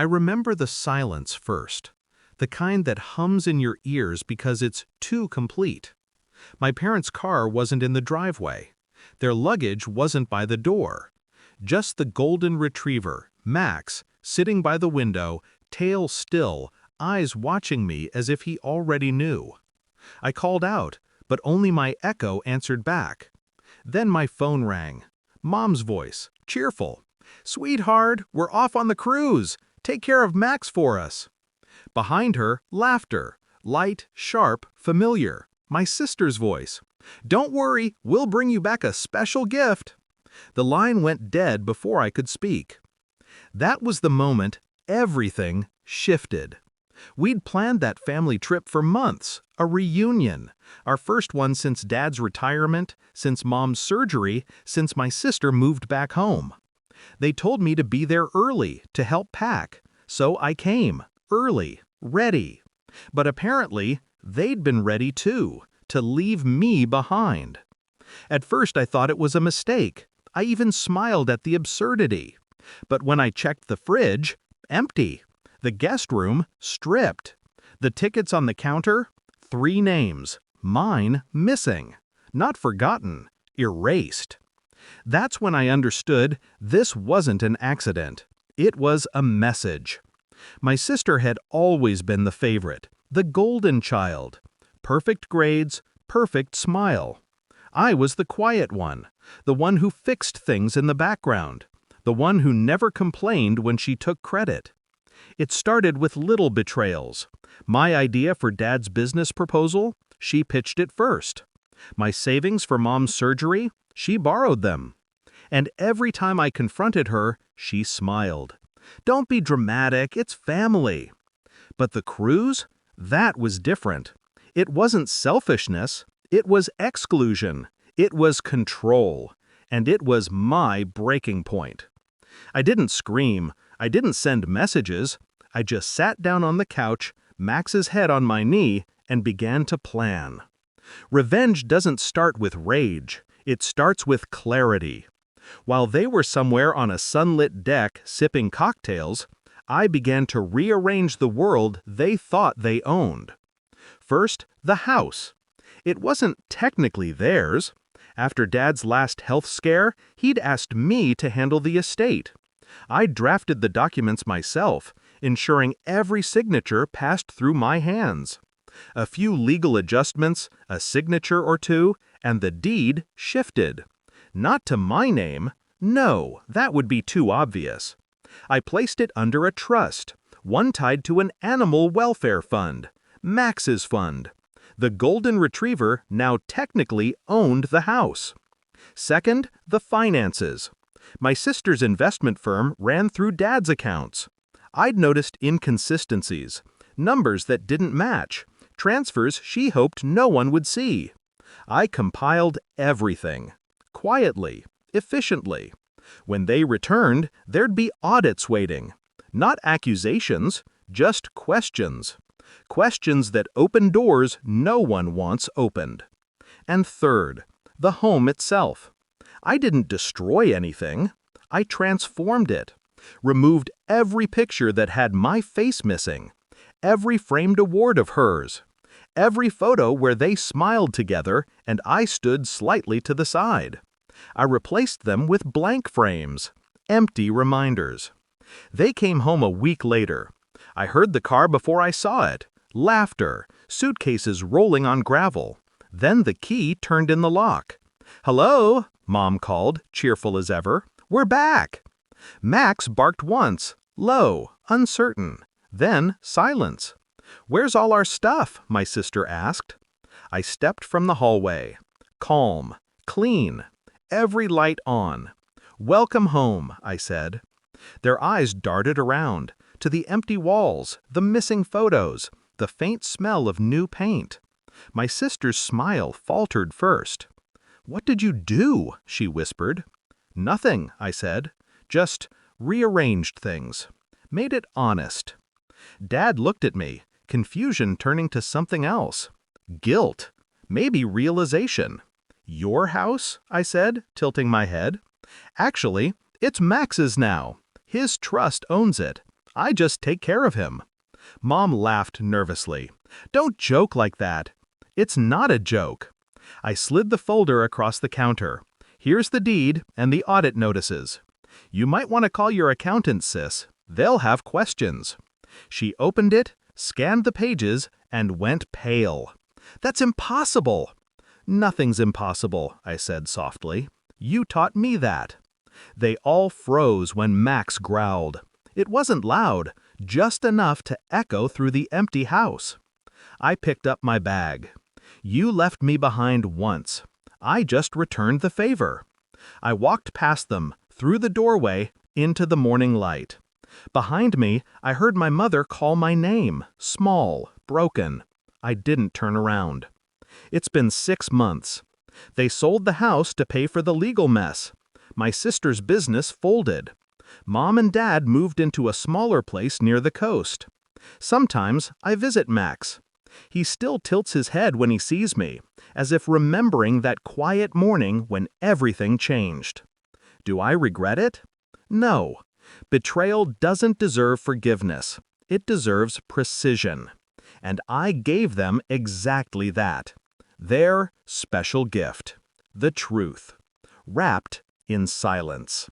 I remember the silence first, the kind that hums in your ears because it's too complete. My parents' car wasn't in the driveway. Their luggage wasn't by the door. Just the golden retriever, Max, sitting by the window, tail still, eyes watching me as if he already knew. I called out, but only my echo answered back. Then my phone rang. Mom's voice, cheerful. "Sweetheart, we're off on the cruise. Take care of Max for us." Behind her, laughter, light, sharp, familiar. My sister's voice. "Don't worry, we'll bring you back a special gift." The line went dead before I could speak. That was the moment everything shifted. We'd planned that family trip for months, a reunion, our first one since Dad's retirement, since Mom's surgery, since my sister moved back home. They told me to be there early, to help pack, so I came, early, ready. But apparently, they'd been ready too, to leave me behind. At first I thought it was a mistake. I even smiled at the absurdity. But when I checked the fridge, empty. The guest room, stripped. The tickets on the counter, 3 names. Mine, missing. Not forgotten, erased. That's when I understood this wasn't an accident. It was a message. My sister had always been the favorite, the golden child. Perfect grades, perfect smile. I was the quiet one, the one who fixed things in the background, the one who never complained when she took credit. It started with little betrayals. My idea for Dad's business proposal, she pitched it first. My savings for Mom's surgery, she borrowed them. And every time I confronted her, she smiled. "Don't be dramatic, it's family." But the cruise? That was different. It wasn't selfishness, it was exclusion, it was control, and it was my breaking point. I didn't scream, I didn't send messages, I just sat down on the couch, Max's head on my knee, and began to plan. Revenge doesn't start with rage, it starts with clarity. While they were somewhere on a sunlit deck sipping cocktails, I began to rearrange the world they thought they owned. First, the house. It wasn't technically theirs. After Dad's last health scare, he'd asked me to handle the estate. I drafted the documents myself, ensuring every signature passed through my hands. A few legal adjustments, a signature or two, and the deed shifted. Not to my name. No, that would be too obvious. I placed it under a trust, one tied to an animal welfare fund, Max's fund. The golden retriever now technically owned the house. Second, the finances. My sister's investment firm ran through Dad's accounts. I'd noticed inconsistencies, numbers that didn't match, transfers she hoped no one would see. I compiled everything. Quietly, efficiently. When they returned, there'd be audits waiting. Not accusations, just questions. Questions that open doors no one wants opened. And third, the home itself. I didn't destroy anything. I transformed it. Removed every picture that had my face missing. Every framed award of hers. Every photo where they smiled together and I stood slightly to the side. I replaced them with blank frames, empty reminders. They came home a week later. I heard the car before I saw it. Laughter, suitcases rolling on gravel. Then the key turned in the lock. "Hello," Mom called, cheerful as ever. "We're back." Max barked once, low, uncertain. Then silence. "Where's all our stuff?" my sister asked. I stepped from the hallway. Calm, clean, every light on. "Welcome home," I said. Their eyes darted around, to the empty walls, the missing photos, the faint smell of new paint. My sister's smile faltered first. "What did you do?" she whispered. "Nothing," I said. "Just rearranged things. Made it honest." Dad looked at me, confusion turning to something else. Guilt. Maybe realization. "Your house?" I said, tilting my head. "Actually, it's Max's now. His trust owns it. I just take care of him." Mom laughed nervously. "Don't joke like that." "It's not a joke." I slid the folder across the counter. "Here's the deed and the audit notices. You might want to call your accountant, sis. They'll have questions." She opened it, scanned the pages, and went pale. "That's impossible." "Nothing's impossible," I said softly. "You taught me that." They all froze when Max growled. It wasn't loud, just enough to echo through the empty house. I picked up my bag. "You left me behind once. I just returned the favor." I walked past them, through the doorway, into the morning light. Behind me, I heard my mother call my name, small, broken. I didn't turn around. It's been 6 months. They sold the house to pay for the legal mess. My sister's business folded. Mom and Dad moved into a smaller place near the coast. Sometimes I visit Max. He still tilts his head when he sees me, as if remembering that quiet morning when everything changed. Do I regret it? No. Betrayal doesn't deserve forgiveness. It deserves precision. And I gave them exactly that. Their special gift. The truth. Wrapped in silence.